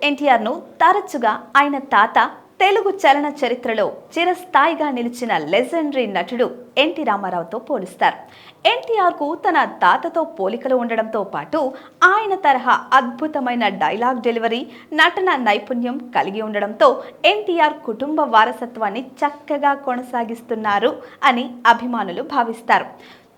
ఎన్టీఆర్ ను తరచుగా ఆయన తాత తెలుగు చలన చరిత్రలో చిరస్థాయిగా నిలిచిన లెజెండరీ నటుడు ఎన్టీ రామారావుతో పోలుస్తారు. ఎన్టీఆర్ కు తన తాతతో పోలికలు ఉండడంతో పాటు ఆయన తరహా అద్భుతమైన డైలాగ్ డెలివరీ, నటన నైపుణ్యం కలిగి ఉండడంతో ఎన్టీఆర్ కుటుంబ వారసత్వాన్ని చక్కగా కొనసాగిస్తున్నారు అని అభిమానులు భావిస్తారు.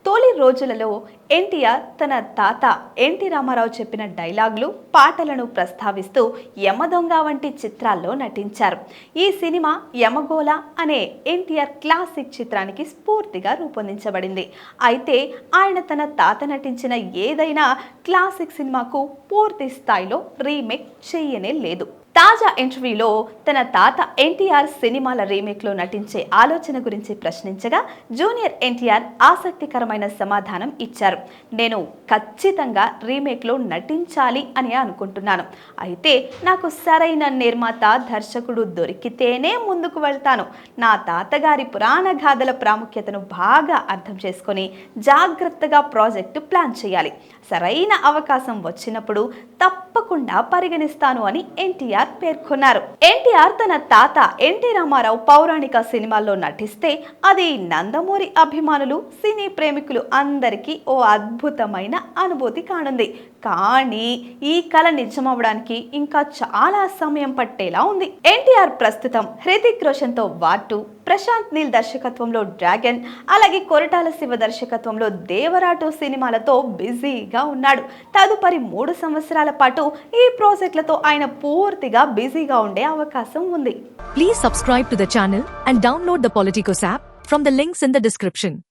తొలి రోజులలో ఎన్టీఆర్ తన తాత ఎన్టీ రామారావు చెప్పిన డైలాగులు, పాటలను ప్రస్తావిస్తూ యమదొంగ వంటి చిత్రాల్లో నటించారు. ఈ సినిమా యమగోళ అనే ఎన్టీఆర్ క్లాసిక్ చిత్రానికి స్ఫూర్తిగా రూపొందించబడింది. అయితే ఆయన తన తాత నటించిన ఏదైనా క్లాసిక్ సినిమాకు పూర్తి స్థాయిలో రీమేక్ చేయనే లేదు. తాజా ఇంటర్వ్యూలో తన తాత ఎన్టీఆర్ సినిమాల రీమేక్లో నటించే ఆలోచన గురించి ప్రశ్నించగా జూనియర్ ఎన్టీఆర్ ఆసక్తికరమైన సమాధానం ఇచ్చారు. నేను ఖచ్చితంగా రీమేక్లో నటించాలి అని అనుకుంటున్నాను. అయితే నాకు సరైన నిర్మాత, దర్శకుడు దొరికితేనే ముందుకు వెళ్తాను. నా తాతగారి పురాణ గాథల ప్రాముఖ్యతను బాగా అర్థం చేసుకొని జాగ్రత్తగా ప్రాజెక్టు ప్లాన్ చేయాలి. సరైన అవకాశం వచ్చినప్పుడు తప్పకుండా పరిగణిస్తాను అని ఎన్టీఆర్ పేర్కొన్నారు. ఎన్టీఆర్ తన తాత ఎన్టీ రామారావు పౌరాణిక సినిమాల్లో నటిస్తే అది నందమూరి అభిమానులు, సినీ ప్రేమికులు అందరికీ ఓ అద్భుతమైన అనుభూతి కానుంది. కానీ ఈ కళ నిజమవడానికి ఇంకా చాలా సమయం పట్టేలా ఉంది. ఎన్టీఆర్ ప్రస్తుతం హృతిక్ రోషన్ తో పాటు ప్రశాంత్ నీల్ దర్శకత్వంలో డ్రాగన్, అలాగే కొరటాల శివ దర్శకత్వంలో దేవరాటు సినిమాలతో బిజీగా ఉన్నాడు. తదుపరి 3 సంవత్సరాల పాటు ఈ ప్రాజెక్టులతో ఆయన పూర్తిగా బిజీగా ఉండే అవకాశం ఉంది. Please subscribe to the channel and download the Politicos app from the links in the description.